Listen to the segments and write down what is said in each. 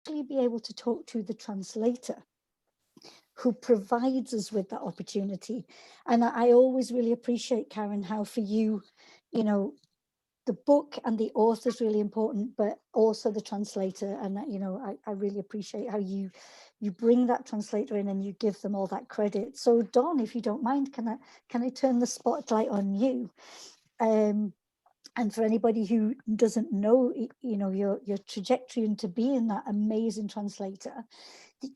actually be able to talk to the translator who provides us with that opportunity. And I always really appreciate, Karen, how for you, you know, the book and the author is really important, but also the translator. And that, I really appreciate how you bring that translator in and you give them all that credit. So Don, if you don't mind, can I turn the spotlight on you? And for anybody who doesn't know, your trajectory into being that amazing translator,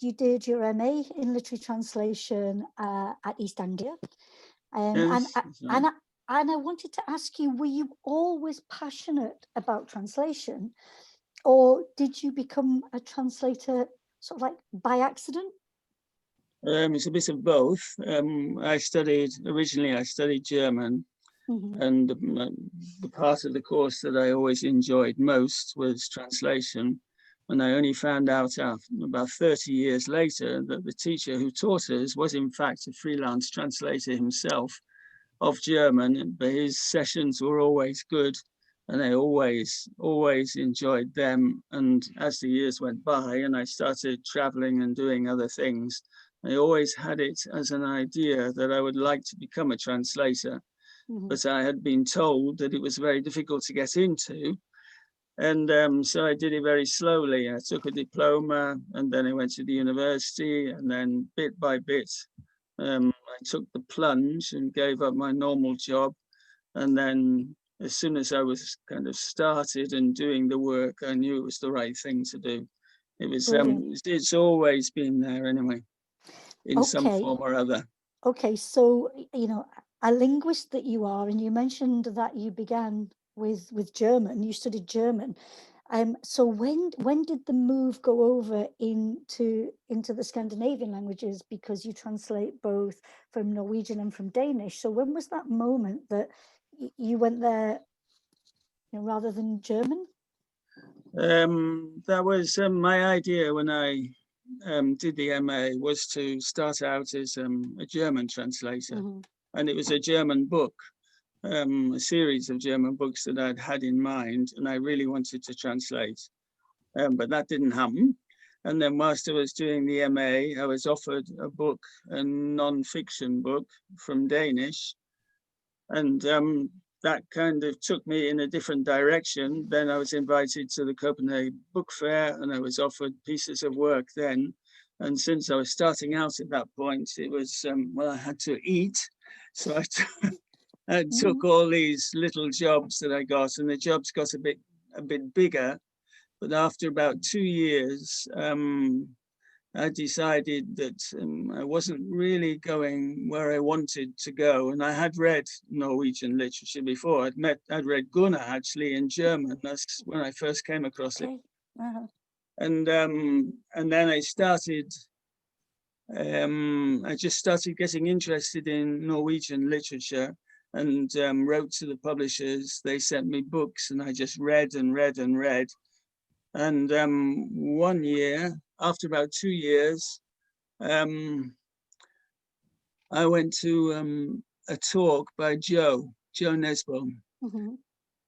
you did your MA in literary translation at East Anglia, Yes, and I wanted to ask you: were you always passionate about translation, or did you become a translator sort of like by accident? it's a bit of both. Originally I studied German, Mm-hmm. and the part of the course that I always enjoyed most was translation. And I only found out about 30 years later that the teacher who taught us was in fact a freelance translator himself of German, but his sessions were always good and I always enjoyed them. And as the years went by and I started traveling and doing other things, I always had it as an idea that I would like to become a translator. Mm-hmm. But I had been told that it was very difficult to get into. And so I did it very slowly. I took a diploma and then I went to the university, and then bit by bit, I took the plunge and gave up my normal job. And then as soon as I was kind of started and doing the work, I knew it was the right thing to do. It's always been there anyway, in some Okay. form or other. Okay, so a linguist that you are, and you mentioned that you began with German. You studied German. So when did the move go over into the Scandinavian languages, because you translate both from Norwegian and from Danish? So when was that moment that you went there, rather than German? That was my idea when I did the MA, was to start out as a German translator. Mm-hmm. And it was a German book, a series of German books that I'd had in mind, and I really wanted to translate. But that didn't happen. And then whilst I was doing the MA, I was offered a book, a non-fiction book from Danish. And that kind of took me in a different direction. Then I was invited to the Copenhagen Book Fair and I was offered pieces of work then. And since I was starting out at that point, it was, I had to eat. So I took all these little jobs that I got, and the jobs got a bit bigger. But after about 2 years, I decided that I wasn't really going where I wanted to go. And I had read Norwegian literature before. I'd read Gunnar actually in German. That's when I first came across it. Uh-huh. And then I just started getting interested in Norwegian literature and wrote to the publishers. They sent me books and I just read and read and read. And 1 year, after about 2 years, I went to a talk by Joe Nesbø. Mm-hmm.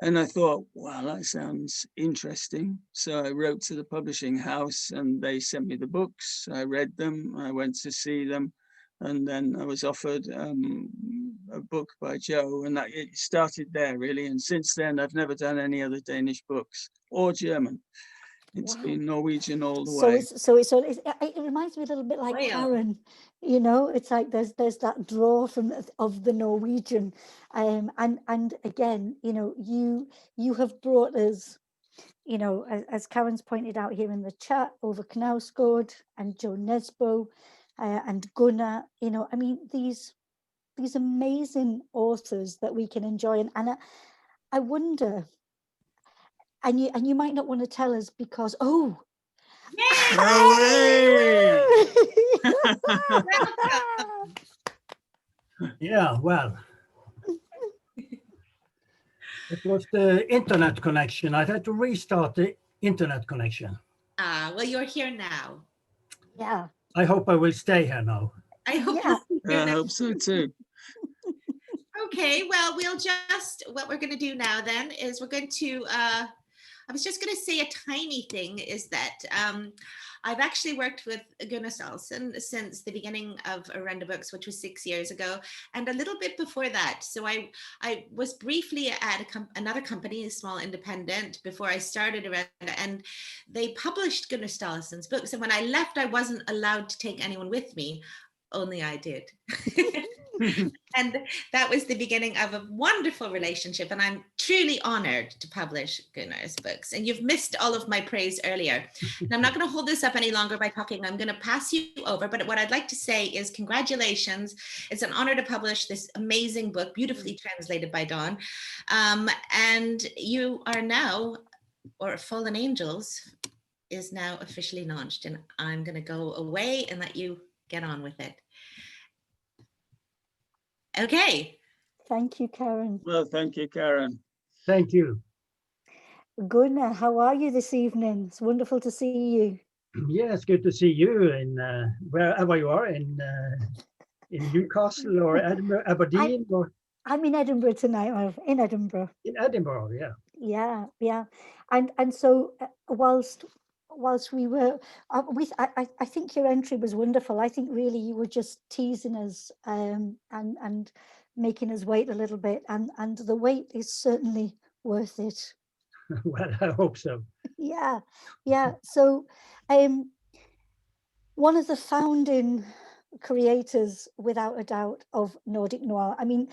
And I thought, wow, that sounds interesting. So I wrote to the publishing house and they sent me the books. I read them, I went to see them. And then I was offered a book by Joe, and it started there really. And since then, I've never done any other Danish books or German. It's been Norwegian all the way. It reminds me a little bit like Karen. It's like there's that draw of the Norwegian, and again, you have brought us, as Karen's pointed out here in the chat, over Knausgård and Joe Nesbø, and Gunnar. I mean, these amazing authors that we can enjoy, and I wonder. And you might not want to tell us because yeah, well, it was the internet connection. I had to restart the internet connection. Well, you're here now. Yeah. I hope I will stay here now. I hope. Yeah. I hope so too. Okay, well, what we're going to do now then is we're going to I was just going to say a tiny thing is that I've actually worked with Gunnar Staalesen since the beginning of Arenda Books, which was 6 years ago, and a little bit before that. So I was briefly at another company, a small independent, before I started Arenda, and they published Gunnar Staalesen's books. And when I left, I wasn't allowed to take anyone with me. Only I did. And that was the beginning of a wonderful relationship. And I'm truly honored to publish Gunnar's books. And you've missed all of my praise earlier. And I'm not going to hold this up any longer by talking. I'm going to pass you over. But what I'd like to say is congratulations. It's an honor to publish this amazing book, beautifully translated by Dawn. And you are now, or Fallen Angels is now officially launched. And I'm going to go away and let you get on with it. Okay. Thank you, Karen. Well, thank you, Karen. Thank you. Gunnar, how are you this evening? It's wonderful to see you. Yeah, it's good to see you in wherever you are, in Newcastle or Edinburgh, Aberdeen, or I'm in Edinburgh tonight. I'm in Edinburgh. in Edinburgh, yeah. Yeah. And so whilst we were, I think your entry was wonderful. I think really you were just teasing us and making us wait a little bit. And the wait is certainly worth it. Well, I hope so. Yeah. So one of the founding creators, without a doubt, of Nordic Noir. I mean,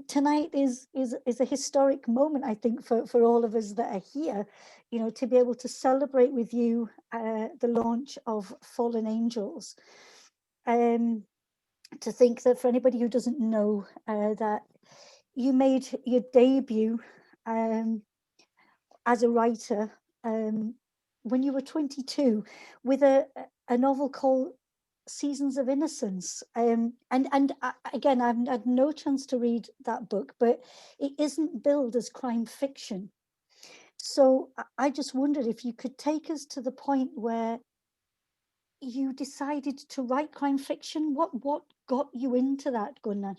tonight is a historic moment, I think, for all of us that are here, you know, to be able to celebrate with you the launch of Fallen Angels. To think that for anybody who doesn't know, that you made your debut as a writer when you were 22 with a novel called Seasons of Innocence. And again, I've had no chance to read that book, but it isn't billed as crime fiction. So I just wondered if you could take us to the point where you decided to write crime fiction. What got you into that, Gunnar?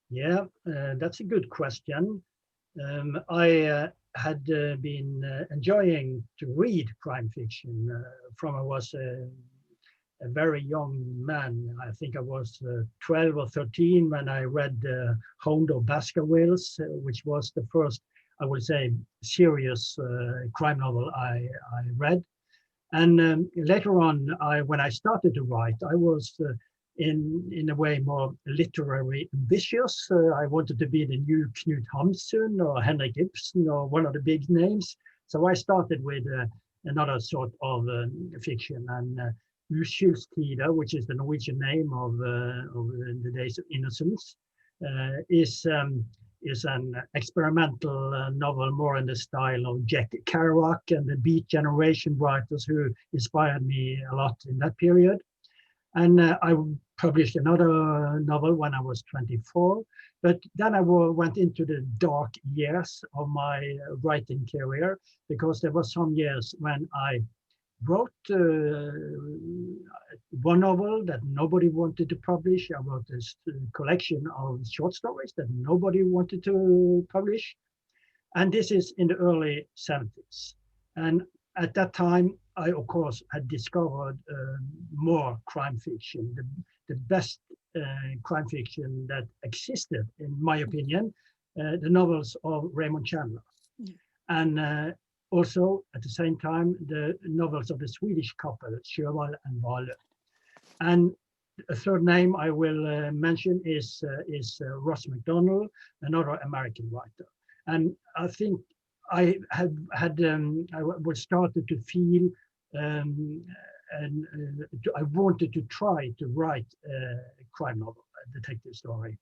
Yeah, that's a good question. I had been enjoying to read crime fiction from I was a very young man. I think I was 12 or 13 when I read Hound of Baskervilles, which was the first, I would say, serious crime novel I read. And later on, when I started to write, I was in a way more literary ambitious. I wanted to be the new Knut Hamsun or Henrik Ibsen or one of the big names. So I started with another sort of fiction, and Uskyldstider, which is the Norwegian name of the Days of Innocence, is an experimental novel more in the style of Jack Kerouac and the Beat Generation writers who inspired me a lot in that period. And I published another novel when I was 24, but then I went into the dark years of my writing career, because there were some years when I wrote one novel that nobody wanted to publish. I wrote this collection of short stories that nobody wanted to publish. And this is in the early 70s. And at that time, I, of course, had discovered more crime fiction, the best crime fiction that existed, in my opinion, the novels of Raymond Chandler. And also, at the same time, the novels of the Swedish couple, Sjöwall and Wahlöö. And a third name I will mention is Ross MacDonald, another American writer. And I think I was started to feel, and I wanted to try to write a crime novel, a detective story.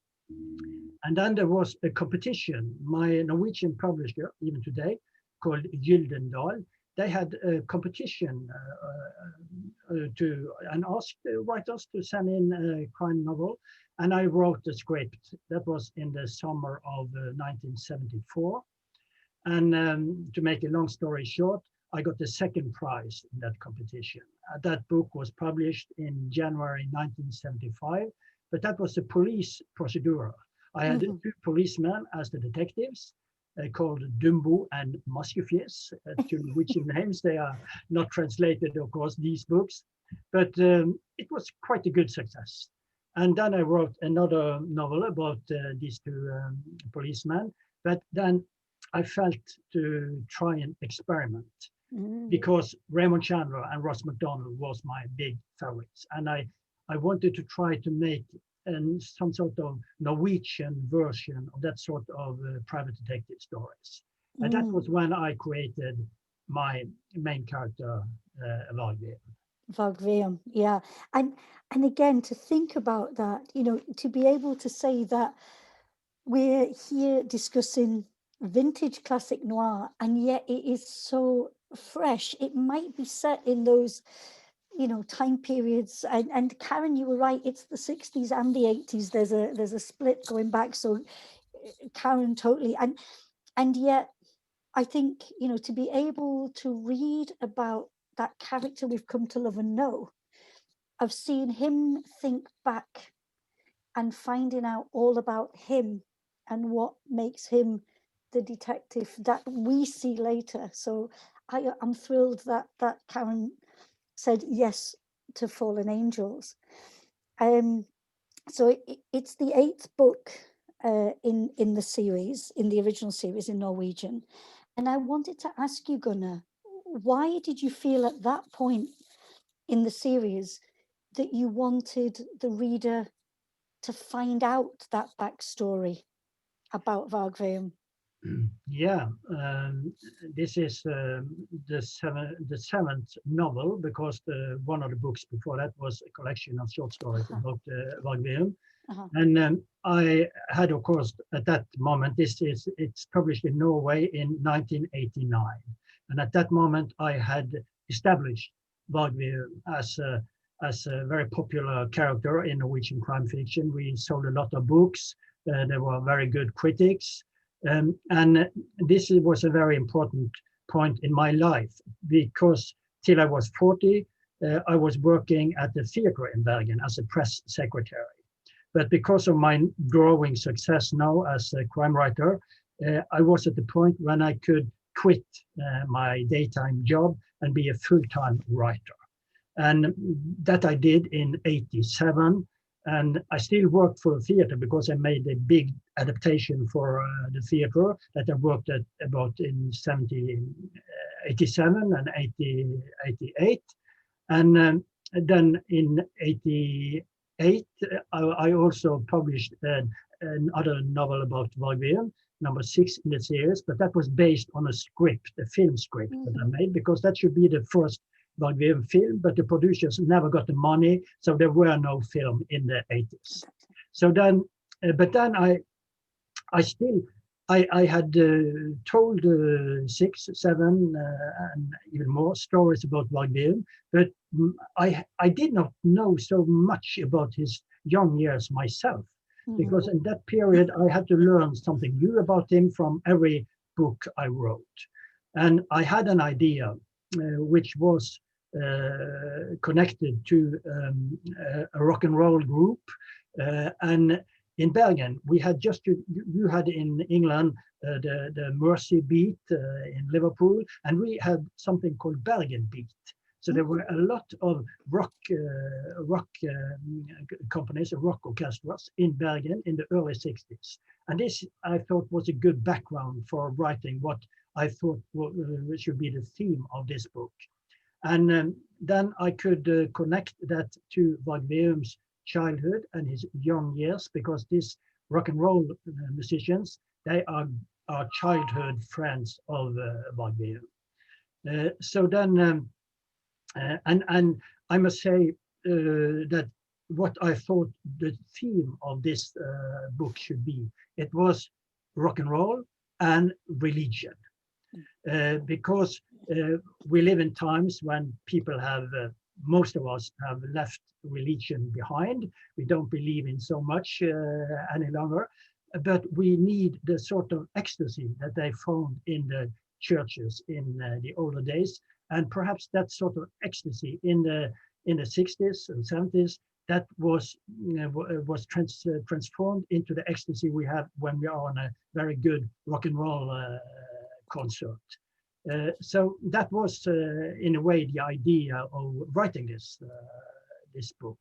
And then there was a competition. My Norwegian publisher, even today, called Gyldendal, they had a competition and asked writers to send in a crime novel, and I wrote the script. That was in the summer of 1974. And to make a long story short, I got the second prize in that competition. That book was published in January 1975, but that was a police procedural. I had two policemen as the detectives, called Dumbo and Muskefiers, to which names they are not translated, of course, these books, but it was quite a good success. And then I wrote another novel about these two policemen, but then I felt to try and experiment because Raymond Chandler and Ross MacDonald was my big favorites. And I wanted to try to make some sort of Norwegian version of that sort of private detective stories. And that was when I created my main character, Valgrim. Valgrim, yeah. And again, to think about that, you know, to be able to say that we're here discussing vintage classic noir, and yet it is so fresh. It might be set in those, you know, time periods. And Karen, you were right. It's the 60s and the 80s. There's a split going back. So Karen, totally. And yet, I think, you know, to be able to read about that character we've come to love and know, of seeing him think back and finding out all about him and what makes him the detective that we see later. So I'm thrilled that Karen said yes to Fallen Angels. So it's the 8th book in the series, in the original series in Norwegian. And I wanted to ask you, Gunnar, why did you feel at that point in the series that you wanted the reader to find out that backstory about Valgrim? Yeah, this is the seventh novel, because one of the books before that was a collection of short stories about Valgrim. And I had, of course, at that moment, it's published in Norway in 1989. And at that moment, I had established Valgrim as a very popular character in Norwegian crime fiction. We sold a lot of books. There were very good critics. And this was a very important point in my life, because till I was 40, I was working at the theater in Bergen as a press secretary. But because of my growing success now as a crime writer, I was at the point when I could quit my daytime job and be a full-time writer. And that I did in '87. And I still worked for the theater because I made a big adaptation for the theater that I worked at about in 87 and 88. And then in 88, I also published another novel about Valgrim, number 6 in the series, but that was based on a script, a film script that I made, because that should be the first Valgrim film, but the producers never got the money, so there were no film in the 80s. So then, but then I had told 6, 7, and even more stories about Valgrim, but I did not know so much about his young years myself, because in that period I had to learn something new about him from every book I wrote. And I had an idea, which was connected to a rock and roll group, and in Bergen we had you had in England the Mersey Beat in Liverpool, and we had something called Bergen Beat. So there were a lot of rock companies, rock orchestras in Bergen in the early 60s, and this I thought was a good background for writing what I thought should be the theme of this book. And then I could connect that to Valgrim's childhood and his young years, because these rock and roll musicians, they are childhood friends of Valgrim. So then, and I must say that what I thought the theme of this book should be, it was rock and roll and religion. Because we live in times when people have, most of us have left religion behind. We don't believe in so much any longer, but we need the sort of ecstasy that they found in the churches in the older days. And perhaps that sort of ecstasy in the 60s and 70s that was transformed into the ecstasy we have when we are on a very good rock and roll concert. So that was, in a way, the idea of writing this book.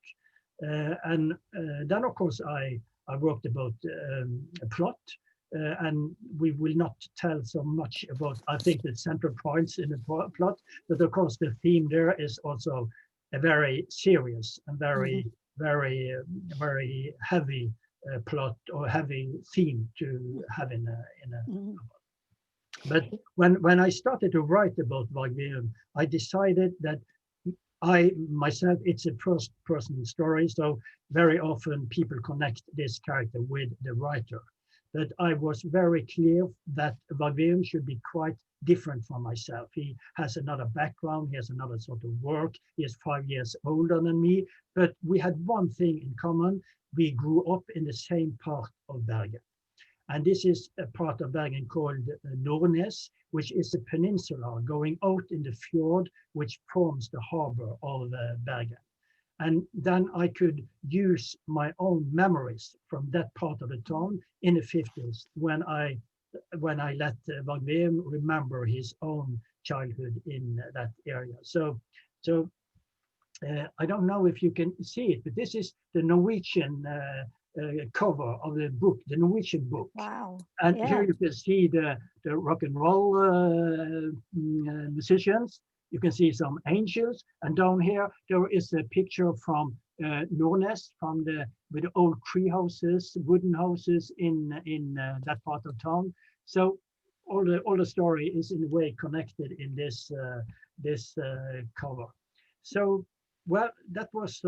And then, of course, I worked about a plot, and we will not tell so much about, I think, the central points in the plot, but of course the theme there is also a very serious and very, very, very heavy plot or heavy theme to have in a novel. But when I started to write about Wagnerian, I decided that I myself, it's a first person story, so very often people connect this character with the writer. But I was very clear that Wagnerian should be quite different from myself. He has another background, he has another sort of work, he is 5 years older than me, but we had one thing in common: we grew up in the same part of Bergen. And this is a part of Bergen called Nordnes, which is a peninsula going out in the fjord, which forms the harbor of Bergen. And then I could use my own memories from that part of the town in the 50s when I let Wagnerian remember his own childhood in that area. So I don't know if you can see it, but this is the Norwegian cover of the book, the Norwegian book. Wow. And Yeah. here you can see the rock and roll musicians. You can see some angels, and down here there is a picture from Nordnes, with the old tree houses, wooden houses in that part of town. So all the story is in a way connected in this cover. So well, that was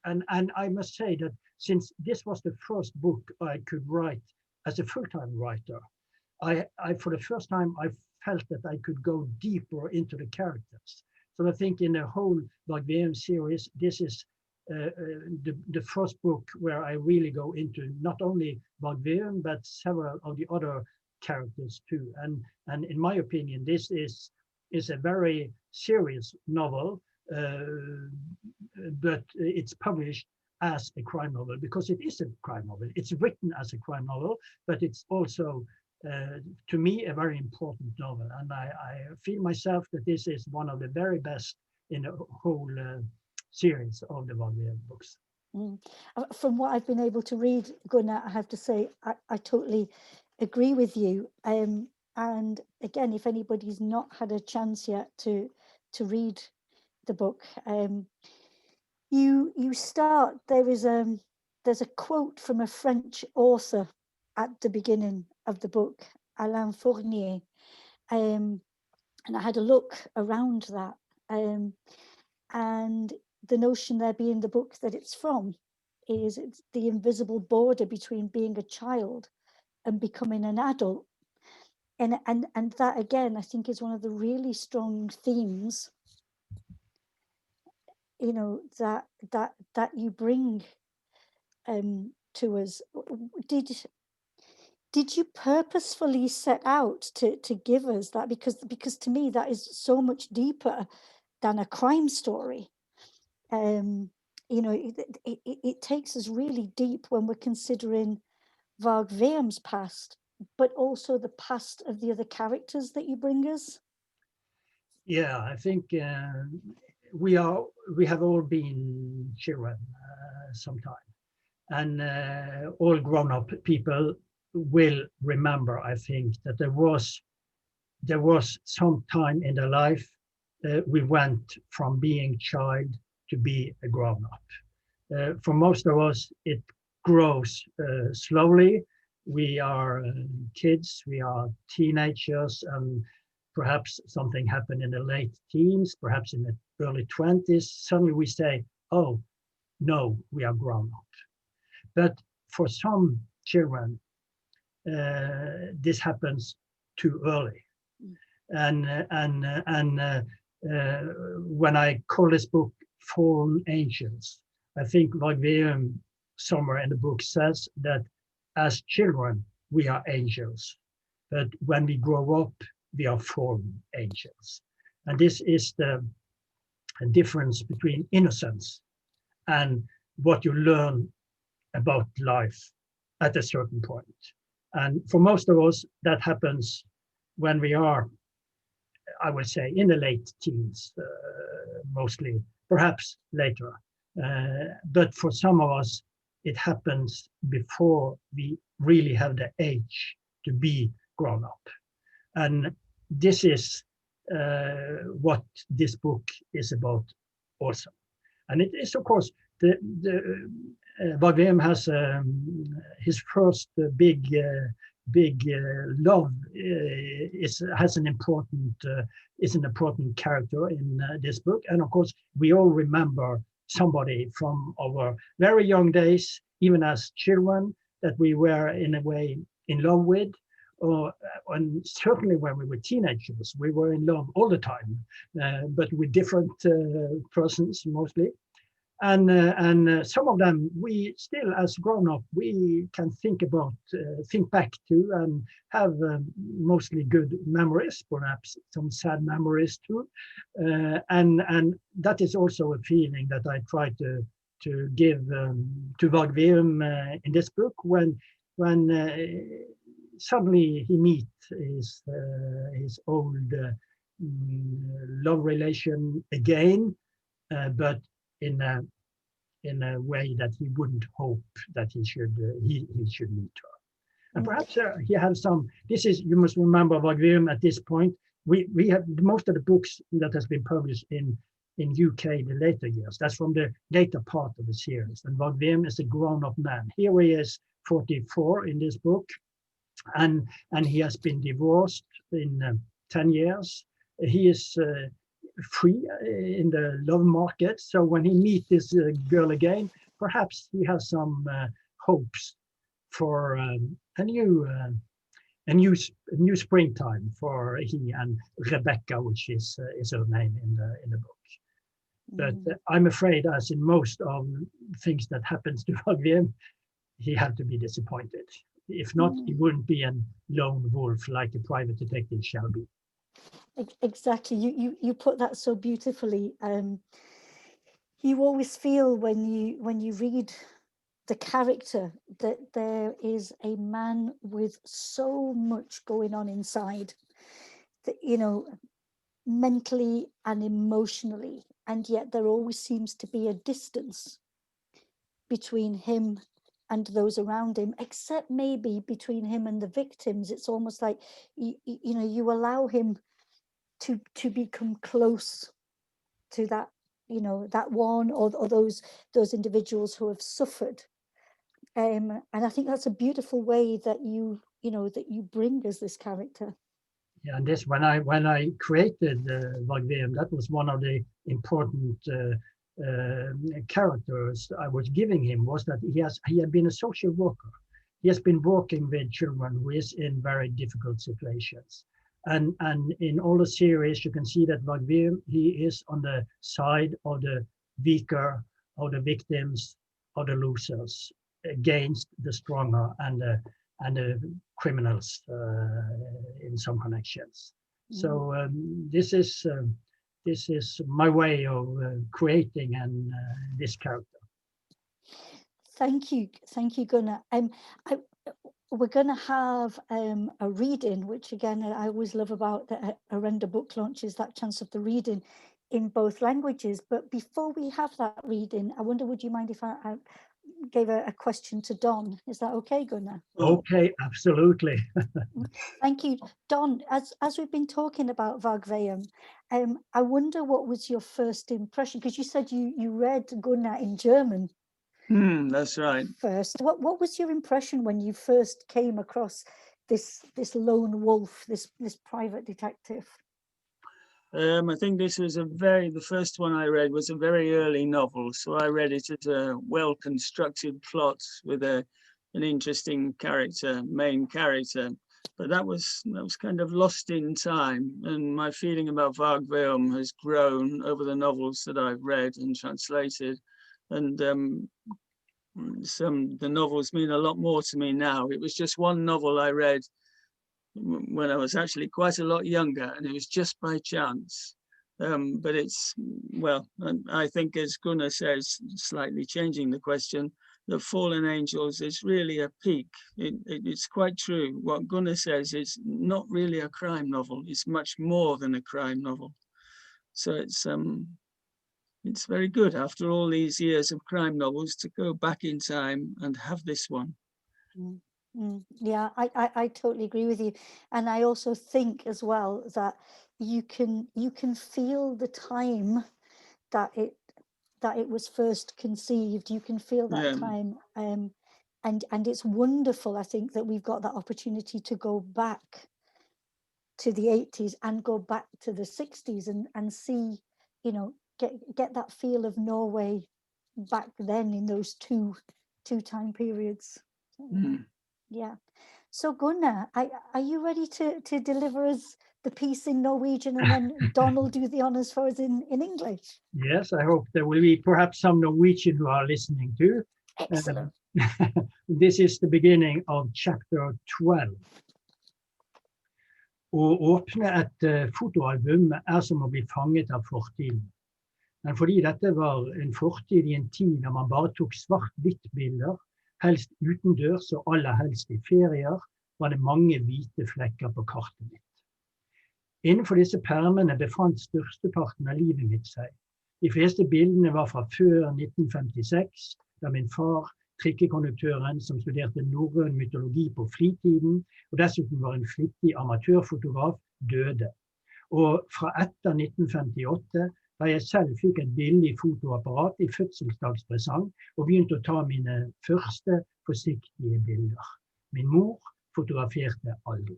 and I must say that since this was the first book I could write as a full-time writer, I for the first time I felt that I could go deeper into the characters. So I think in the whole Wagnerian series, this is the first book where I really go into not only Wagnerian but several of the other characters too. And in my opinion, this is a very serious novel, but it's published as a crime novel because it is a crime novel. It's written as a crime novel, but it's also to me a very important novel, and I feel myself that this is one of the very best in the whole series of the Wagnerian books. From what I've been able to read, Gunnar, I have to say I totally agree with you. And again, if anybody's not had a chance yet to read the book, you start, there's a quote from a French author at the beginning of the book, Alain Fournier, and I had a look around that, and the notion there being the book that it's from is it's the invisible border between being a child and becoming an adult, and that again I think is one of the really strong themes, you know, that you bring to us. Did you purposefully set out to give us that? Because to me that is so much deeper than a crime story. You know, it takes us really deep when we're considering Wagnerian's past, but also the past of the other characters that you bring us. Yeah, I think we have all been children sometime, and all grown-up people will remember, I think, that there was some time in their life we went from being child to be a grown-up. For most of us, it grows slowly. We are kids, we are teenagers, and perhaps something happened in the late teens, perhaps in the early 20s. Suddenly we say, oh, no, we are grown up. But for some children, this happens too early. And when I call this book Fallen Angels, I think Wagnerian somewhere in the book says that as children, we are angels. But when we grow up, we are fallen angels. And this is the difference between innocence and what you learn about life at a certain point. And for most of us, that happens when we are, I would say, in the late teens, mostly, perhaps later. But for some of us, it happens before we really have the age to be grown up. And this is what this book is about also. And it is, of course, Varg has his first big love has an important is an important character in this book. And of course, we all remember somebody from our very young days, even as children, that we were in a way in love with. And certainly when we were teenagers, we were in love all the time, but with different persons mostly. And some of them we still, as grown up, we can think back to and have mostly good memories, perhaps some sad memories too. And that is also a feeling that I try to give to Varg in this book when suddenly he meets his old love relation again, but in a way that he wouldn't hope that he should meet her. And perhaps he has some. This is, you must remember, Varg at this point. We have most of the books that has been published in UK in the later years. That's from the later part of the series. And Varg is a grown-up man. Here he is, 44 in this book. And he has been divorced in 10 years. He is free in the love market. So when he meets this girl again, perhaps he has some hopes for a new springtime for he and Rebecca, which is her name in the book. But I'm afraid, as in most of things that happens to Varg, he had to be disappointed. If not, he wouldn't be a lone wolf like a private detective shall be. Exactly. You put that so beautifully. You always feel when you read the character that there is a man with so much going on inside, that, you know, mentally and emotionally, and yet there always seems to be a distance between him and those around him, except maybe between him and the victims. It's almost like you allow him to become close to that, that one or those individuals who have suffered. And I think that's a beautiful way that you bring us this character. Yeah, and this when I created Varg, that was one of the important characters I was giving him, was that he had been a social worker. He has been working with children who is in very difficult situations. And in all the series, you can see that Varg, he is on the side of the weaker, of the victims, of the losers, against the stronger and the criminals in some connections. So this is my way of creating this character. Thank you, Gunnar. We're going to have a reading, which again I always love about the Arenda book launches, that chance of the reading in both languages. But before we have that reading, I wonder, would you mind if I gave a question to Don? Is that okay, Gunnar? Okay, absolutely. Thank you, Don. As we've been talking about Varg, I wonder what was your first impression, because you said you read Gunnar in German. That's right. First, what was your impression when you first came across this lone wolf, this private detective? I think this was the first one I read was a very early novel, so I read it as a well-constructed plot with an interesting main character. But that was kind of lost in time, and my feeling about Varg has grown over the novels that I've read and translated, and the novels mean a lot more to me now. It was just one novel I read when I was actually quite a lot younger, and it was just by chance. But it's, well, I think as Gunnar says, slightly changing the question, the Fallen Angels is really a peak. It's quite true. What Gunnar says is not really a crime novel. It's much more than a crime novel. So it's very good after all these years of crime novels to go back in time and have this one. Yeah, I totally agree with you. And I also think as well that you can feel the time that it was first conceived. You can feel that time. And it's wonderful, I think, that we've got that opportunity to go back to the 80s and go back to the 60s and see, you know, get that feel of Norway back then in those two time periods. Yeah. So Gunnar, are you ready to deliver us the piece in Norwegian, and then Don will do the honors for us in English? Yes, I hope there will be perhaps some Norwegian who are listening too. Excellent. This is the beginning of chapter 12. Å åpne et fotoalbum som å bli fanget av fortiden. Men fordi dette var en fortid i en tid da man bare tok svart-hvitt-bilder, helst utendørs og aller helst i ferier, var det mange hvite flekker på kartet mitt. Innenfor disse permene befant størsteparten av livet mitt seg. De fleste bildene var fra før 1956, da min far, trikkekonduktøren som studerte norrøn mytologi på fritiden, og dessuten var en flittig amatørfotograf, døde. Og fra etter 1958, da jeg selv fikk et billig fotoapparat i fødselsdagspresang og begynte å ta mine første forsiktige bilder. Min mor fotograferte aldri.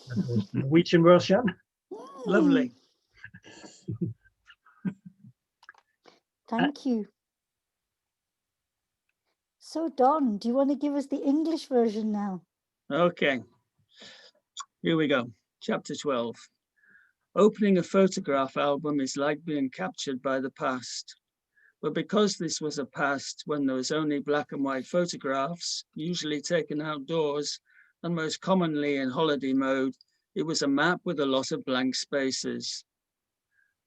That was the Norwegian version. Lovely. Thank you. So Don, do you want to give us the English version now? Okay, here we go. Chapter 12. Opening a photograph album is like being captured by the past. But because this was a past when there was only black and white photographs, usually taken outdoors, and most commonly in holiday mode, it was a map with a lot of blank spaces.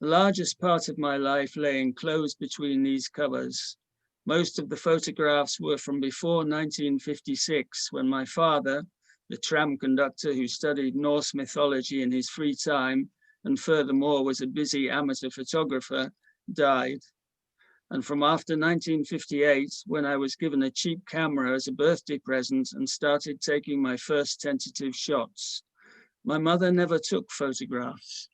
The largest part of my life lay enclosed between these covers. Most of the photographs were from before 1956, when my father, the tram conductor who studied Norse mythology in his free time, and furthermore was a busy amateur photographer, died. And from after 1958, when I was given a cheap camera as a birthday present and started taking my first tentative shots. My mother never took photographs.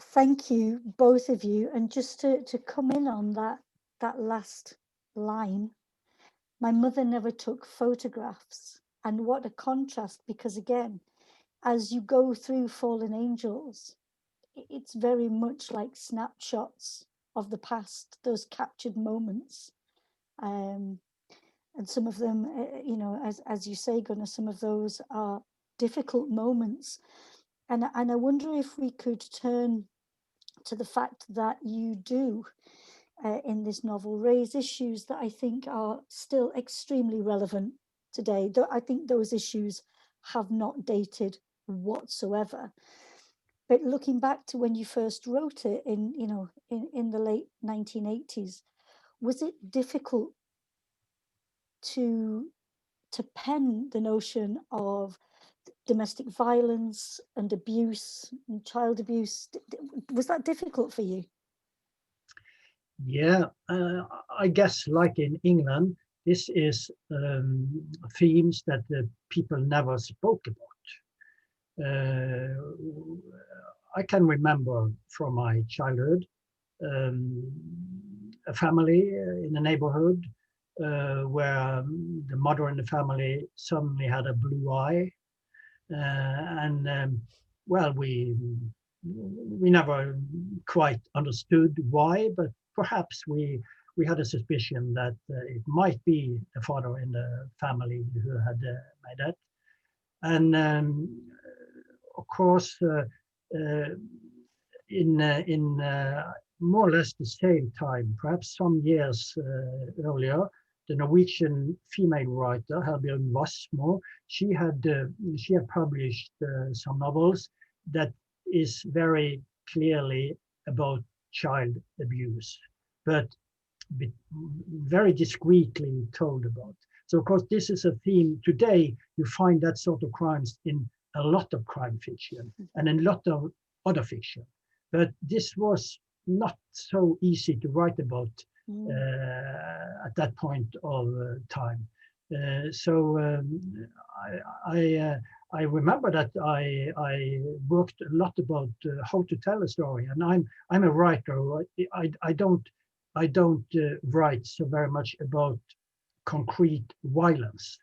Thank you, both of you. And just to come in on that last line, my mother never took photographs. And what a contrast, because again, as you go through Fallen Angels, it's very much like snapshots of the past, those captured moments. And some of them, you know, as you say, Gunnar, some of those are difficult moments. And I wonder if we could turn to the fact that you do, in this novel, raise issues that I think are still extremely relevant today. I think those issues have not dated whatsoever. But looking back to when you first wrote it in the late 1980s, was it difficult to pen the notion of domestic violence and abuse and child abuse? Was that difficult for you? Yeah, I guess like in England, this is themes that the people never spoke about. I can remember from my childhood a family in the neighborhood where the mother in the family suddenly had a blue eye, well, we never quite understood why, but perhaps we had a suspicion that it might be the father in the family who had made that. And of course, in more or less the same time, perhaps some years earlier, the Norwegian female writer Herbjørg Wassmo. She had published some novels that is very clearly about child abuse, but very discreetly told about. So of course this is a theme today. You find that sort of crimes in a lot of crime fiction and in a lot of other fiction, but this was not so easy to write about at that point of time. I remember that I worked a lot about how to tell a story, and I'm a writer. I don't write so very much about concrete violence.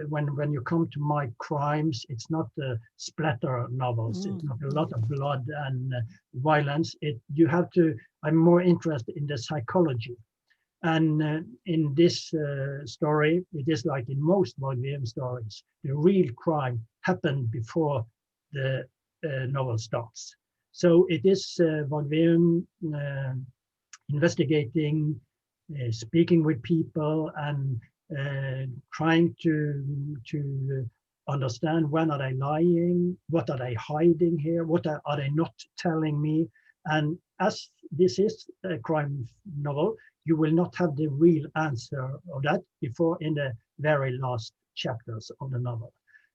When you come to my crimes, it's not splatter novels. It's not a lot of blood and violence. I'm more interested in the psychology. And in this story, it is like in most Wagner stories, the real crime happened before the novel starts. So it is Wagner investigating, speaking with people, and trying to understand when are they lying, what are they hiding here, what are they not telling me. And as this is a crime novel, you will not have the real answer of that before in the very last chapters of the novel.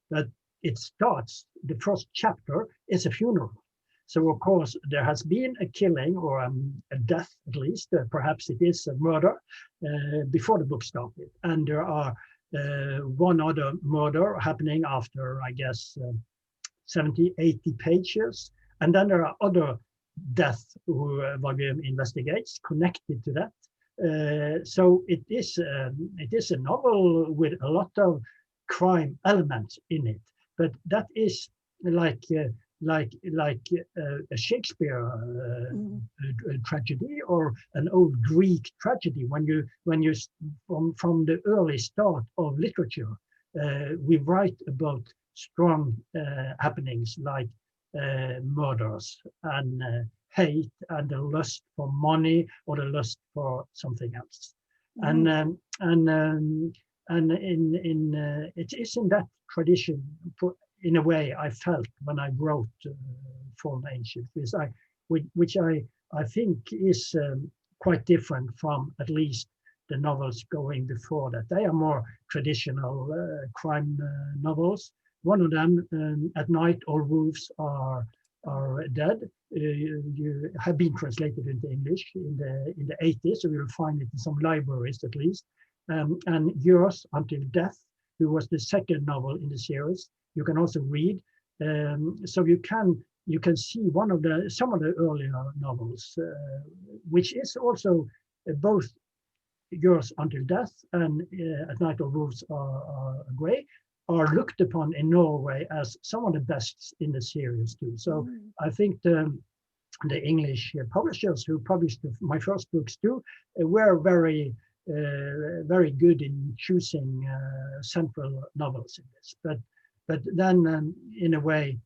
But it starts, the first chapter is a funeral. So of course there has been a killing, or a death at least, perhaps it is a murder before the book started. And there are one other murder happening after, I guess, 70, 80 pages. And then there are other deaths who Wagner investigates connected to that. So it is a novel with a lot of crime elements in it, but that is like a Shakespeare tragedy or an old Greek tragedy. When you from the early start of literature, we write about strong happenings like murders and hate and the lust for money or the lust for something else. And it is in that tradition, in a way, I felt when I wrote Fallen Angels, which I think is quite different from at least the novels going before that. They are more traditional crime novels. One of them, At Night All Wolves Are Dead, you have been translated into English in the 80s, so you'll find it in some libraries at least. And Yours Until Death, who was the second novel in the series, you can also read. So you can see some of the earlier novels, which is also both Yours Until Death and At Night All Wolves Are Grey, are looked upon in Norway as some of the best in the series too. So I think the English publishers who published my first books too were very good in choosing central novels in this. But then in a way,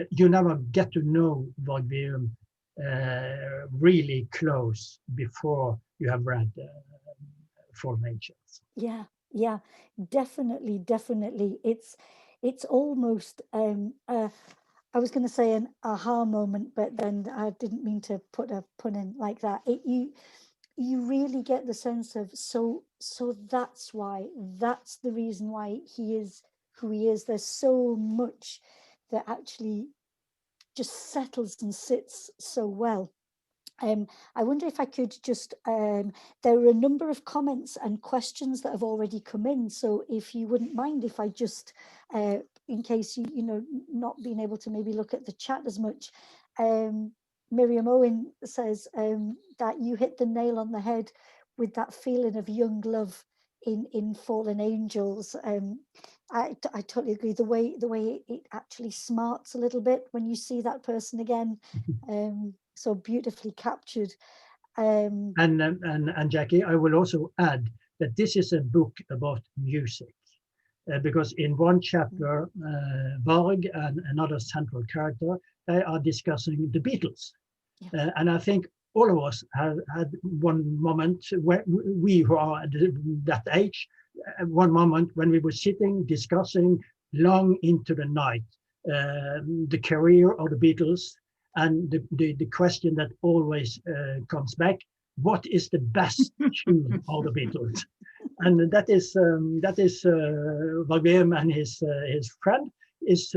you never get to know Wagner really close before you have read Fallen Angels. Yeah, definitely. It's almost I was going to say an aha moment, but then I didn't mean to put a pun in like that. You really get the sense of so that's the reason why he is who he is. There's so much that actually just settles and sits so well. I wonder if I could just, there are a number of comments and questions that have already come in. So if you wouldn't mind if I just, in case you know, not being able to maybe look at the chat as much, Miriam Owen says that you hit the nail on the head with that feeling of young love in Fallen Angels. I totally agree. The way it actually smarts a little bit when you see that person again. So beautifully captured. And Jacky, I will also add that this is a book about music, because in one chapter, Varg and another central character, they are discussing the Beatles. Yeah. And I think all of us have had one moment where we who are at that age, one moment when we were sitting discussing long into the night the career of the Beatles, and the question that always comes back: what is the best tune of the Beatles? And that is Wagner and his friend is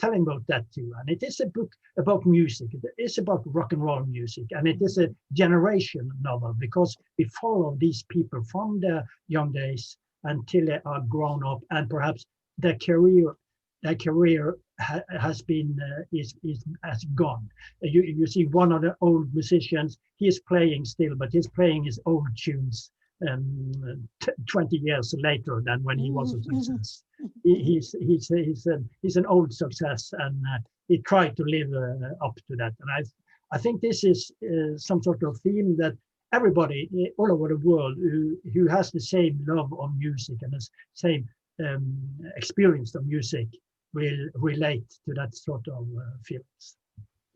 telling about that too. And it is a book about music. It is about rock and roll music, and it is a generation novel because we follow these people from their young days until they are grown up, and perhaps their career has been has gone. You see one of the old musicians, he is playing still, but he's playing his old tunes 20 years later than when he was a success. He's an old success, and he tried to live up to that. And I think this is some sort of theme that everybody all over the world who has the same love of music and the same experience of music will relate to that sort of feelings.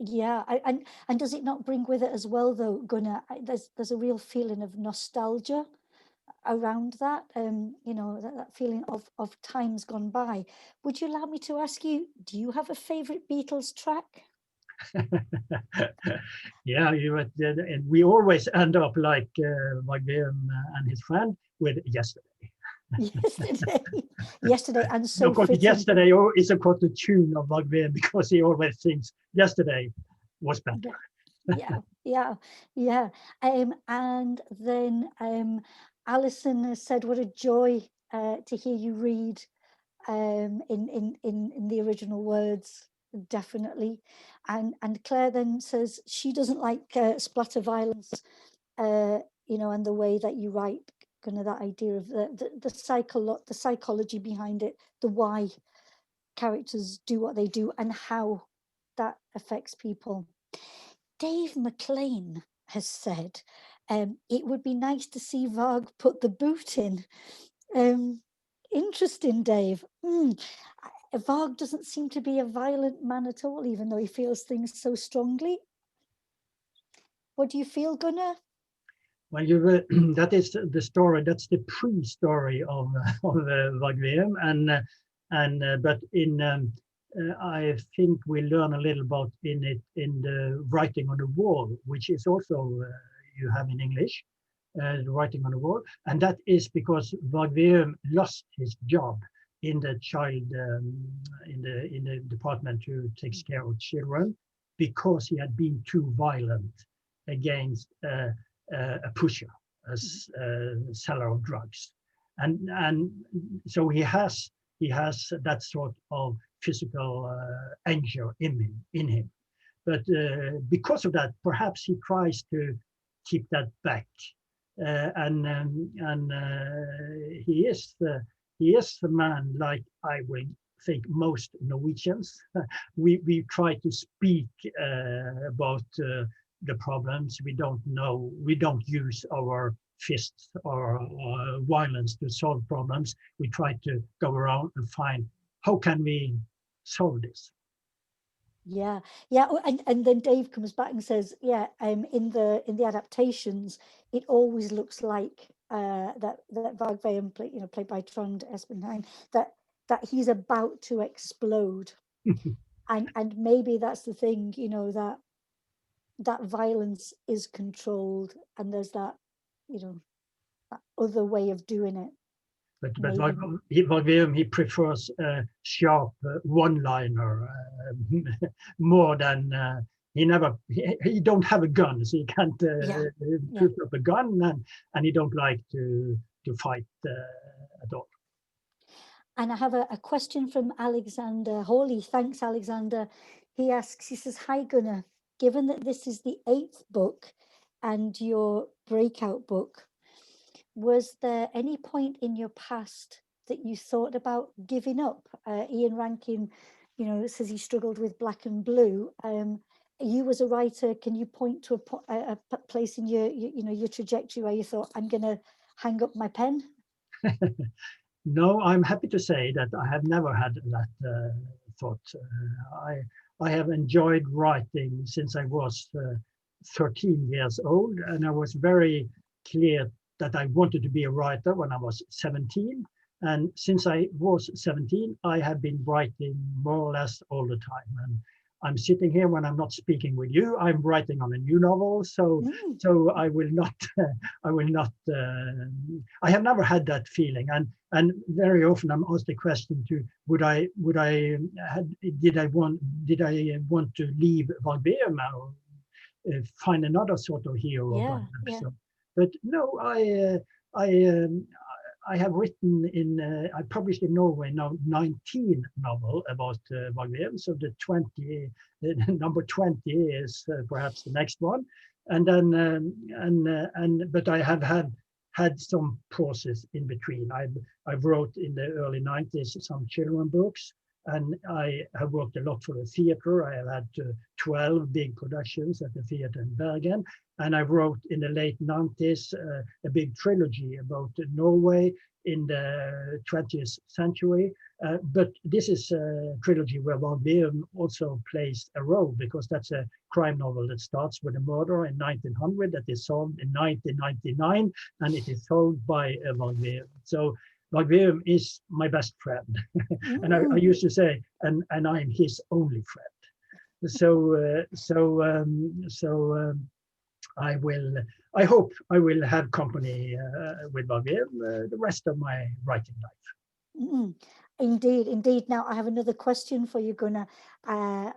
Yeah, and does it not bring with it as well, though, Gunnar? There's a real feeling of nostalgia around that, you know, that feeling of times gone by. Would you allow me to ask you, do you have a favorite Beatles track? Yeah, and we always end up like Wagner and his friend with Yesterday. Yesterday, and so fitting. Yesterday is of course the tune of Wagner, because he always thinks yesterday was better. Yeah. And then Alison has said, what a joy to hear you read in the original words. Definitely. And Claire then says she doesn't like splatter violence, you know, and the way that you write, kind of that idea of the psychology behind it, the why characters do what they do and how that affects people. Dave McLean has said, it would be nice to see Varg put the boot in. Interesting, Dave. Varg doesn't seem to be a violent man at all, even though he feels things so strongly. What do you feel, Gunnar? Well, that is the story. That's the pre-story of Wagner, and but in I think we learn a little about in the writing on the wall, which is also you have in English, the writing on the wall, and that is because Wagner lost his job in the in the department who takes care of children, because he had been too violent against a pusher, a seller of drugs, and so he has that sort of physical anger in him. But because of that, perhaps he tries to keep that back, and he is the man, like I will think most Norwegians. we try to speak about the problems. We don't use our fists or violence to solve problems. We try to go around and find how can we solve this. Yeah. And then Dave comes back and says, in the adaptations, it always looks like that Varg Veum, played by Trond Espenheim, that he's about to explode. and maybe that's the thing, that violence is controlled, and there's that, that other way of doing it. But Wagner, he prefers a sharp one-liner more than he don't have a gun, so he can't put up a gun, and he don't like to fight at all. And I have a question from Alexander Hawley. Thanks, Alexander. He says, hi, Gunnar. Given that this is the 8th book and your breakout book, was there any point in your past that you thought about giving up? Ian Rankin, says he struggled with Black and Blue. You as a writer, can you point to a place in your trajectory where you thought, I'm going to hang up my pen? No, I'm happy to say that I have never had that thought. I have enjoyed writing since I was 13 years old, and I was very clear that I wanted to be a writer when I was 17. And since I was 17, I have been writing more or less all the time. And I'm sitting here when I'm not speaking with you, I'm writing on a new novel. So I will not, I have never had that feeling. And very often I'm asked the question to, did I want to leave Van Beem or find another sort of hero? Yeah. So, but no, I have written I published in Norway now 19 novels about Van Beem. So the number 20 is perhaps the next one. And then, but I have had some pauses in between. I wrote in the early 90s some children books, and I have worked a lot for the theater. I have had 12 big productions at the theater in Bergen. And I wrote in the late 90s a big trilogy about Norway in the 20th century. But this is a trilogy where Van Beem also plays a role, because that's a crime novel that starts with a murder in 1900 that is solved in 1999, and it is solved by Van Beem. So Van Beem is my best friend. And I used to say, and I'm his only friend. I hope I will have company with Van Beem the rest of my writing life. Indeed. Now I have another question for you, Gunnar,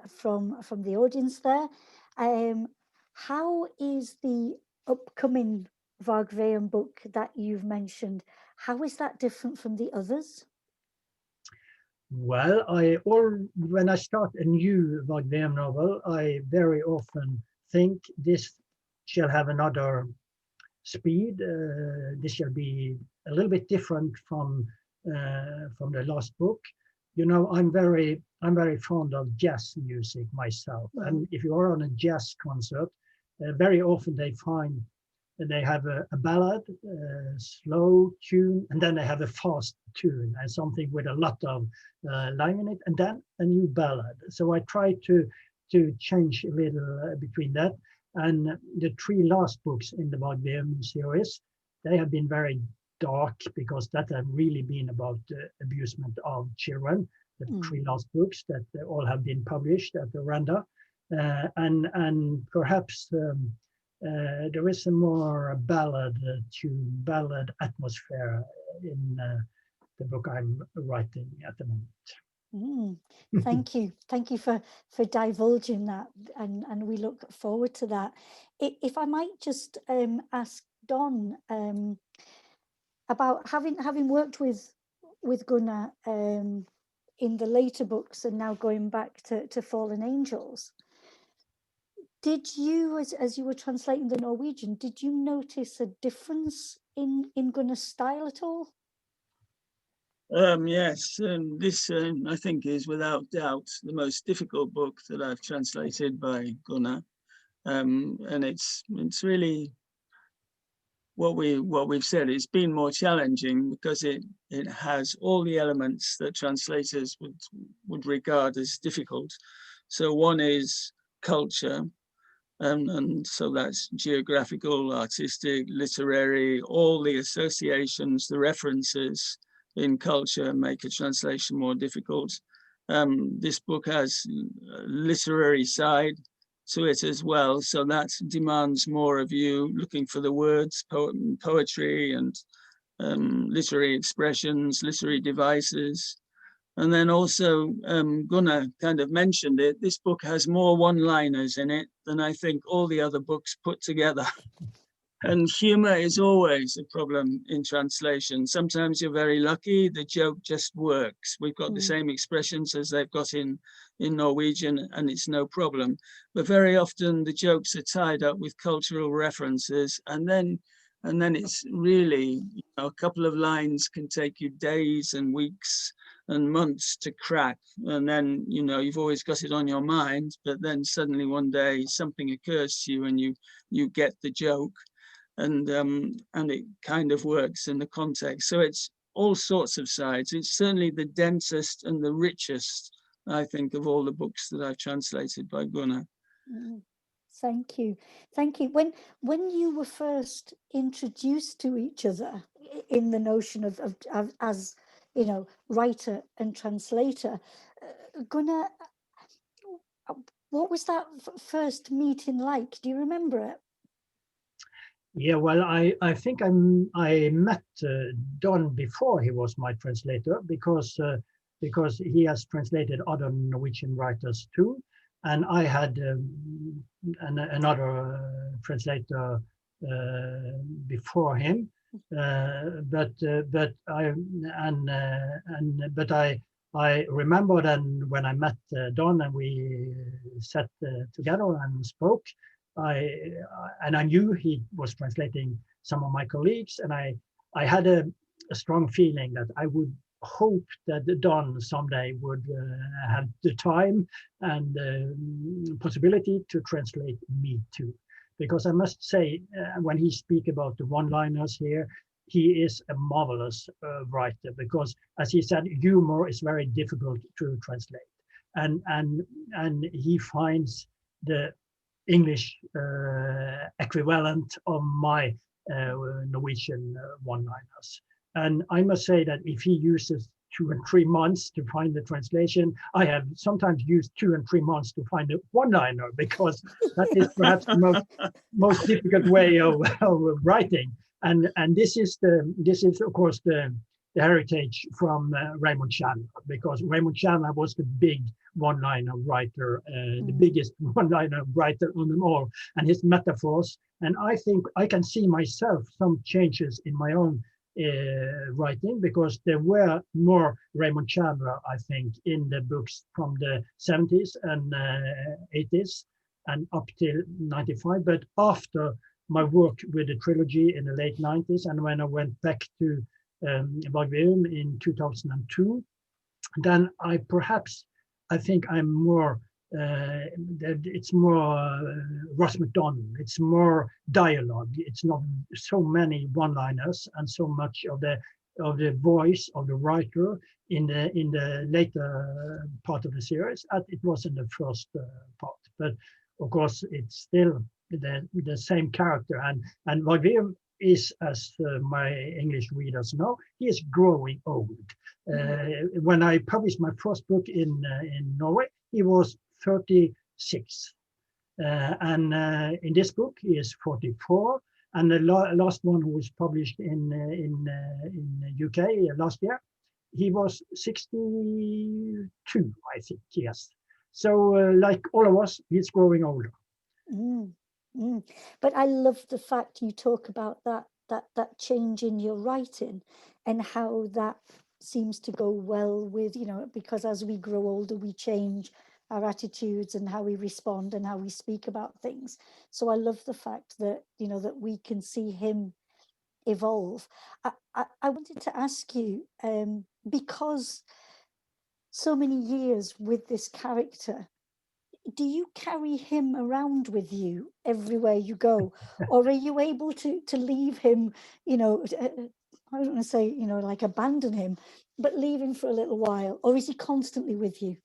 from the audience there. How is the upcoming Van Beem book that you've mentioned, how is that different from the others? Well, when I start a new Van Beem novel, I very often think this shall have another speed. This shall be a little bit different from the last book. You know, I'm very fond of jazz music myself, and if you are on a jazz concert, very often they have a ballad, a slow tune, and then they have a fast tune and something with a lot of line in it, and then a new ballad. So I try to change a little between that. And the 3 last books in the Van Beem series, they have been very dark, because that have really been about abusement of children. The 3 last books that all have been published at the Randa, and perhaps there is a more ballad atmosphere in the book I'm writing at the moment. Thank you for divulging that, and we look forward to that. If I might just ask Don about having worked with Gunnar in the later books, and now going back to Fallen Angels. Did you, as you were translating the Norwegian, did you notice a difference in Gunnar's style at all? Yes, this I think is without doubt the most difficult book that I've translated by Gunnar, and it's really what we've said. It's been more challenging because it has all the elements that translators would regard as difficult. So one is culture. And so that's geographical, artistic, literary, all the associations, the references in culture make a translation more difficult. This book has a literary side to it as well, so that demands more of you, looking for the words, poetry and literary expressions, literary devices. And then also, Gunnar kind of mentioned it, this book has more one-liners in it than I think all the other books put together. And humor is always a problem in translation. Sometimes you're very lucky, the joke just works. We've got the same expressions as they've got in Norwegian, and it's no problem. But very often the jokes are tied up with cultural references, and then it's really, you know, a couple of lines can take you days and weeks and months to crack, and then, you know, you've always got it on your mind, but then suddenly one day something occurs to you and you get the joke, and it kind of works in the context. So it's all sorts of sides. It's certainly the densest and the richest, I think, of all the books that I've translated by Gunnar. Thank you. Thank you. When you were first introduced to each other in the notion of as, you know, writer and translator, Gunnar, what was that first meeting like? Do you remember it? Yeah, well, I think I met Don before he was my translator, because he has translated other Norwegian writers too, and I had another translator before him, but I remember then when I met Don and we sat together and spoke. I knew he was translating some of my colleagues, and I had a strong feeling that I would hope that Don someday would have the time and possibility to translate me too. Because I must say, when he speaks about the one-liners here, he is a marvelous writer, because, as he said, humor is very difficult to translate, and he finds the English equivalent of my Norwegian one-liners. And I must say that if he uses 2 and 3 months to find the translation, I have sometimes used 2 and 3 months to find a one-liner, because that is perhaps the most difficult way of writing. And this is of course the heritage from Raymond Chandler, because Raymond Chandler was the big one-liner writer, the biggest one-liner writer on them all, and his metaphors. And I think I can see myself some changes in my own writing, because there were more Raymond Chandler, I think, in the books from the 70s and 80s and up till 95. But after my work with the trilogy in the late 90s, and when I went back to Varg in 2002, then I think I'm more, it's more Ross MacDonald, it's more dialogue, it's not so many one-liners and so much of the voice of the writer in the later part of the series as it was in the first part. But of course it's still the same character, and Varg is, as my English readers know, he is growing old. When I published my first book in Norway, he was 36. And in this book, he is 44. And the last one who was published in UK last year, he was 62, I think, yes. So like all of us, he's growing older. But I love the fact you talk about that change in your writing and how that seems to go well with, you know, because as we grow older, we change our attitudes and how we respond and how we speak about things. So I love the fact that, you know, that we can see him evolve. I wanted to ask you, because so many years with this character, do you carry him around with you everywhere you go, or are you able to leave him, you know, I don't want to say, you know, like abandon him, but leave him for a little while, or is he constantly with you?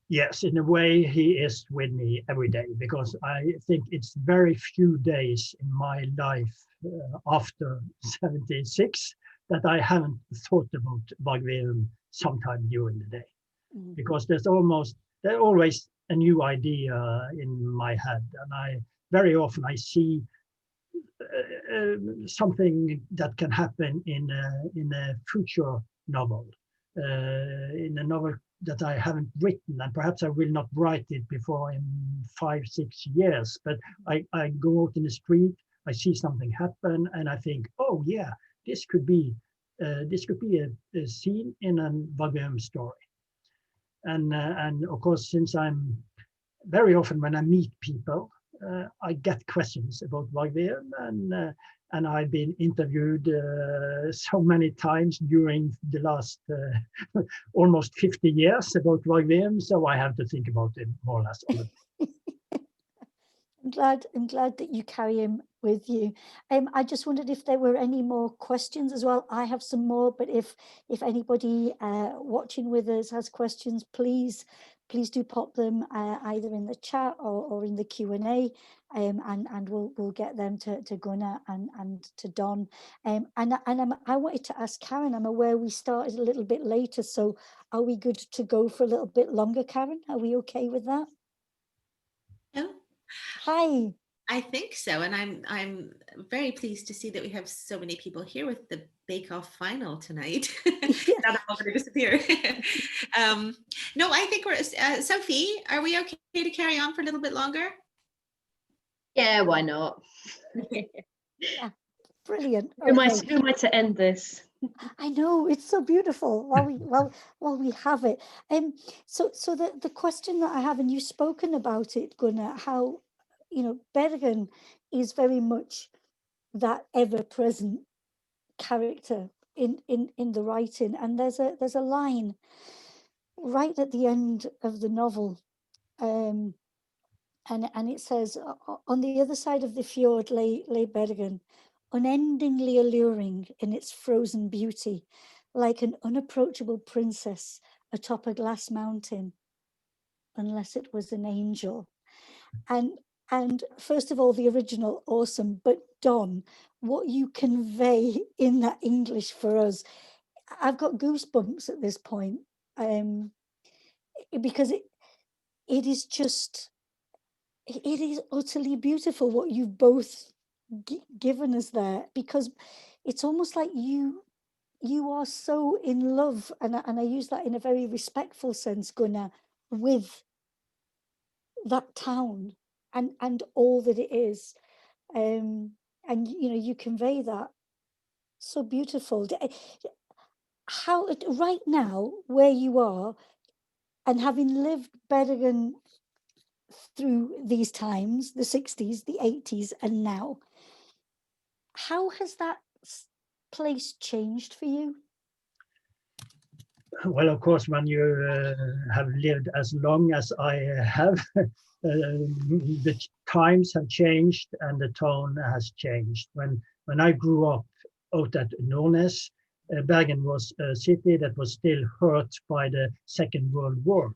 Yes, in a way he is with me every day, because I think it's very few days in my life after 76 that I haven't thought about Varg sometime during the day, because there's always a new idea in my head, and very often I see something that can happen in a future novel, in a novel that I haven't written, and perhaps I will not write it before in 5-6 years. But I go out in the street, I see something happen, and I think, oh yeah, this could be a scene in a Varg story. And of course, since I'm very often when I meet people, I get questions about Varg, and I've been interviewed so many times during the last almost 50 years about Varg, so I have to think about it more or less all the time. I'm glad that you carry him with you. I just wondered if there were any more questions as well. I have some more, but if anybody watching with us has questions, please do pop them either in the chat or in the Q&A, and we'll get them to Gunnar and to Don. And I wanted to ask Karen. I'm aware we started a little bit later, so are we good to go for a little bit longer, Karen? Are we okay with that? No, Hi. I think so, and I'm very pleased to see that we have so many people here with the Bake Off final tonight. Now they're all going to disappear. No, I think we're Sophie. Are we okay to carry on for a little bit longer? Yeah, why not? Yeah, brilliant. Who am I to end this? I know, it's so beautiful while we have it. So the question that I have, and you've spoken about it, Gunnar, how Bergen is very much that ever-present character in the writing, and there's a line right at the end of the novel, and it says, on the other side of the fjord lay Bergen, unendingly alluring in its frozen beauty, like an unapproachable princess atop a glass mountain, unless it was an angel. And first of all, the original, awesome. But Don, what you convey in that English for us, I've got goosebumps at this point, because it is just, it is utterly beautiful what you've both given us there, because it's almost like you are so in love, and I use that in a very respectful sense, Gunnar, with that town and all that it is, and you convey that so beautiful. How right now, where you are, and having lived Bergen through these times, the 60s, the 80s, and now, how has that place changed for you? Well, of course, when you have lived as long as I have, the times have changed and the tone has changed. When I grew up out at Nordnes, Bergen was a city that was still hurt by the Second World War.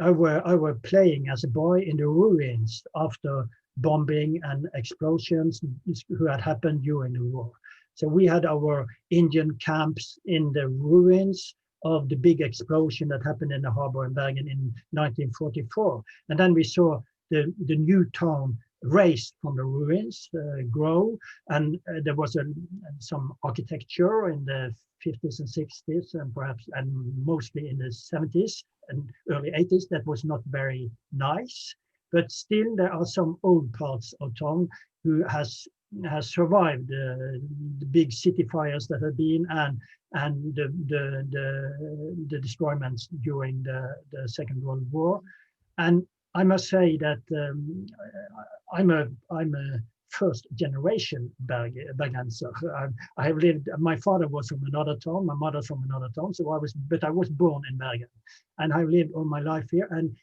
I were playing as a boy in the ruins after bombing and explosions who had happened during the war. So we had our Indian camps in the ruins of the big explosion that happened in the harbor in Bergen in 1944. And then we saw the new town raised from the ruins, grow, and there was some architecture in the 50s and 60s, and perhaps and mostly in the 70s and early 80s that was not very nice. But still, there are some old parts of town who has survived the big city fires that have been and the destroyments during the Second World War. And I must say that I'm a first generation Bergenser. I have lived. My father was from another town, my mother from another town. So I was born in Bergen, and I've lived all my life here. And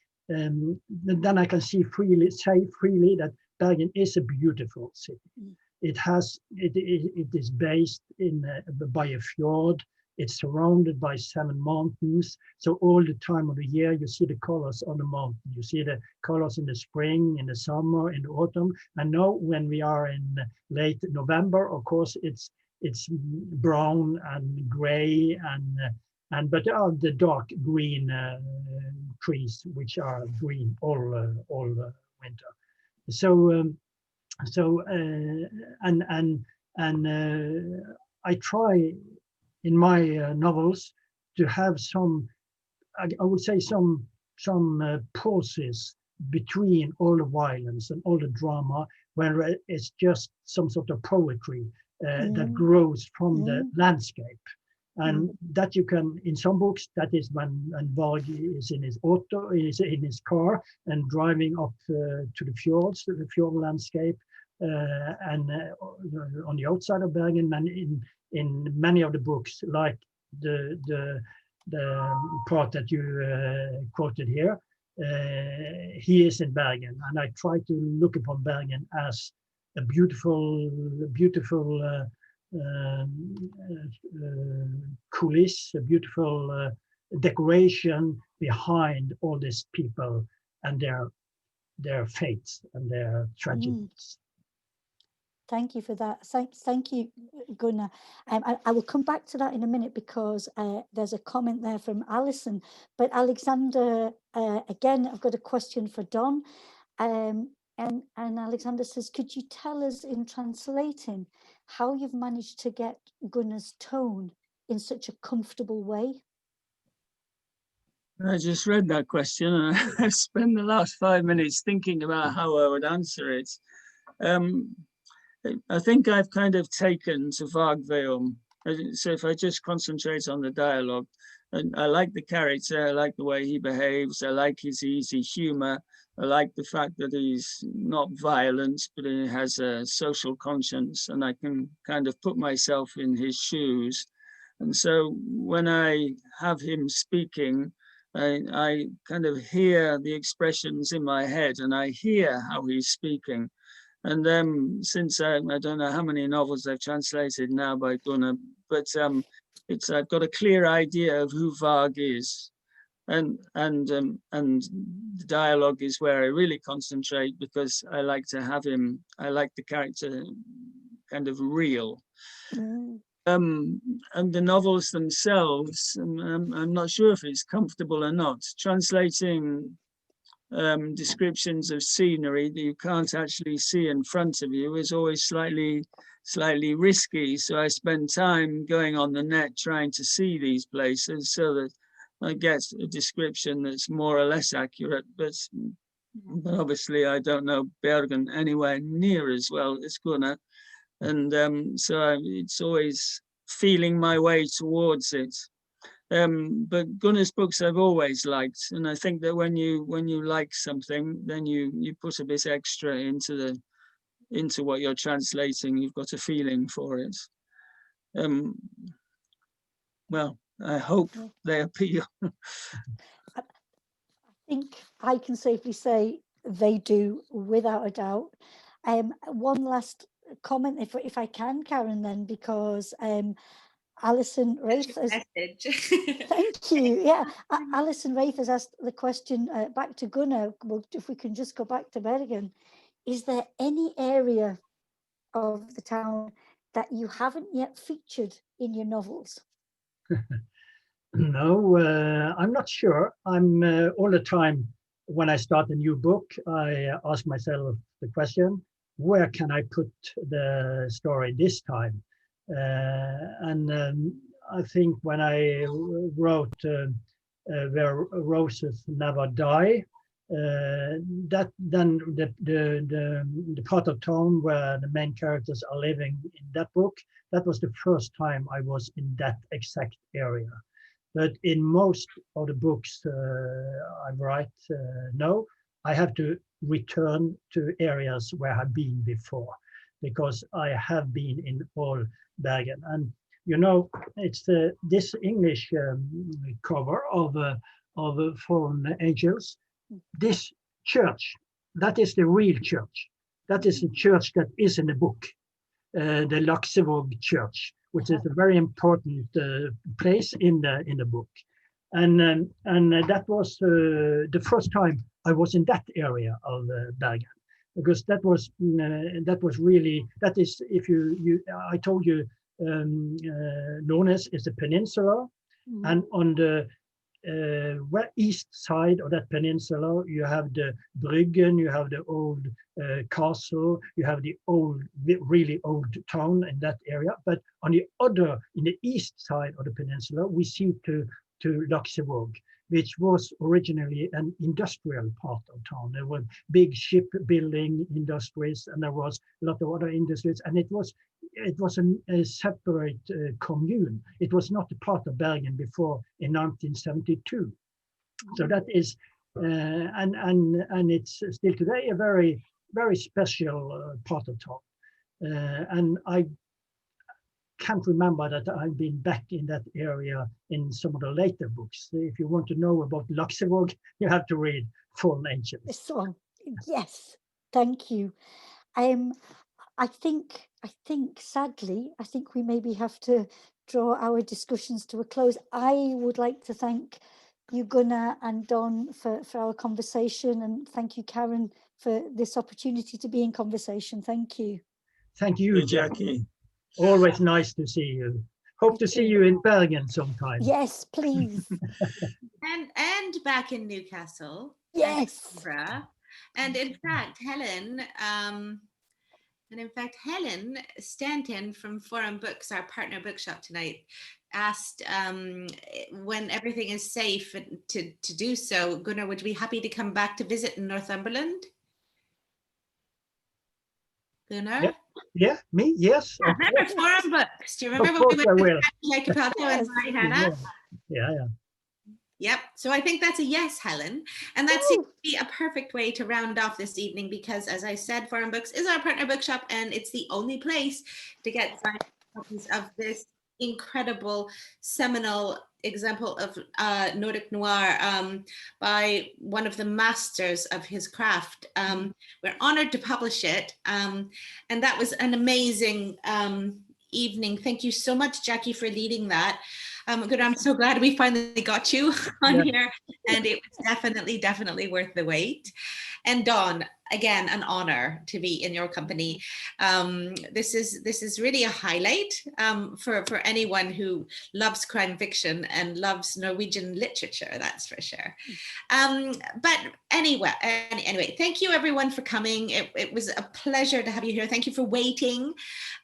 then I can say freely that Bergen is a beautiful city. It is based by a fjord. It's surrounded by 7 mountains. So all the time of the year, you see the colors on the mountain. You see the colors in the spring, in the summer, in the autumn. And now when we are in late November, of course, it's brown and gray but there are the dark green trees, which are green all winter. I try in my novels to have some, I would say some pauses between all the violence and all the drama, where it's just some sort of poetry that grows from the landscape. And that you can, in some books, that is when Varg is in his auto, is in his car and driving up to the fjords, to the fjord landscape, and on the outside of Bergen. And in many of the books, like the part that you quoted here, he is in Bergen, and I try to look upon Bergen as a beautiful coulisse, a beautiful decoration behind all these people and their fates and their tragedies. Thank you for that. Thank you, Gunnar. I will come back to that in a minute because there's a comment there from Alison. But Alexander, again, I've got a question for Don. And Alexander says, could you tell us in translating how you've managed to get Gunnar's tone in such a comfortable way? I just read that question and I spent the last 5 minutes thinking about how I would answer it. I think I've kind of taken to Vargveum. So if I just concentrate on the dialogue, and I like the character, I like the way he behaves, I like his easy humor, I like the fact that he's not violent, but he has a social conscience, and I can kind of put myself in his shoes. And so when I have him speaking, I kind of hear the expressions in my head and I hear how he's speaking. And then since I don't know how many novels I've translated now by Gunnar, but I've got a clear idea of who Varg is. And the dialogue is where I really concentrate because I like to have him, I like the character kind of real. And the novels themselves, I'm not sure if it's comfortable or not. Translating descriptions of scenery that you can't actually see in front of you is always slightly risky. So I spend time going on the net trying to see these places so that I get a description that's more or less accurate. But obviously I don't know Bergen anywhere near as well as Gunnar. And it's always feeling my way towards it. But Gunnar's books I've always liked, and I think that when you like something, then you put a bit extra into what you're translating. You've got a feeling for it. Well, I hope they appeal. I think I can safely say they do, without a doubt. One last comment, if I can, Karen, then, because Alison Wraith has, thank you. Yeah, Alison Wraith has asked the question back to Gunnar. Well, if we can just go back to Bergen, is there any area of the town that you haven't yet featured in your novels? No, I'm not sure. I'm all the time when I start a new book, I ask myself the question, where can I put the story this time? I think when I wrote Where Roses Never Die, that then the part of town where the main characters are living in that book, that was the first time I was in that exact area. But in most of the books I write now, I have to return to areas where I've been before, because I have been in all Bergen. And you know, it's this English cover of Fallen Angels. This church, that is the real church. That is the church that is in the book, the Luxembourg Church, which is a very important place in the book. And that was the first time I was in that area of Bergen, because that was really, that is, if I told you Lånes is a peninsula, and on the east side of that peninsula you have the Bryggen, you have the old castle, you have the old, really old town in that area. But on the other, in the east side of the peninsula, we see to Luxembourg, which was originally an industrial part of town. There were big shipbuilding industries, and there was a lot of other industries, and it was a separate commune. It was not a part of Bergen before in 1972. So that is, and it's still today a very, very special part of town. And I can't remember that I've been back in that area in some of the later books. If you want to know about Luxembourg, you have to read Fallen Angels. The song. Yes, thank you. I think sadly, I think we maybe have to draw our discussions to a close. I would like to thank you, Gunnar and Don, for our conversation, and thank you, Karen, for this opportunity to be in conversation. Thank you. Thank you, Hey, Jacky. Jacky. Always nice to see you. Hope to see you in Bergen sometime. Yes, please. And back in Newcastle. Yes. And in fact, Helen, Stanton from Forum Books, our partner bookshop tonight, asked when everything is safe to do so. Gunnar, would we be happy to come back to visit in Northumberland? Gunnar? Yeah, me? Yes. Remember Forum Books? Do you remember Of when we course I went will. to Jacky Collins and Hannah? Yeah. Yep. So I think that's a yes, Helen. And that seems to be a perfect way to round off this evening because, as I said, Forum Books is our partner bookshop and it's the only place to get signed copies of this incredible seminal example of Nordic Noir by one of the masters of his craft. We're honored to publish it. And that was an amazing evening. Thank you so much, Jacky, for leading that. Good. I'm so glad we finally got you on here, and it was definitely worth the wait. And Dawn, again, an honor to be in your company. This is really a highlight for anyone who loves crime fiction and loves Norwegian literature. That's for sure. But anyway, thank you everyone for coming. It was a pleasure to have you here. Thank you for waiting.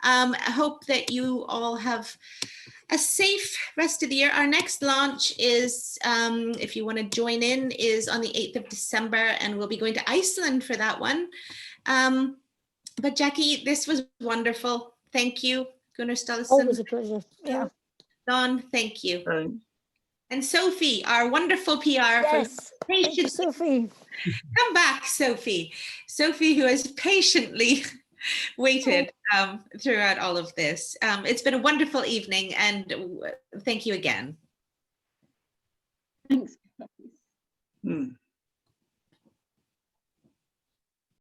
I hope that you all have a safe rest of the year. Our next launch is, if you want to join in, is on the 8th of December, and we'll be going to Iceland for that one. But Jacky, this was wonderful. Thank you. Gunnar Staalesen. Always a pleasure. Yeah. Dawn, thank you. Thanks. And Sophie, our wonderful PR. Yes. Thank you, Sophie. Come back, Sophie. Sophie, who has patiently waited throughout all of this. It's been a wonderful evening, and thank you again. Thanks.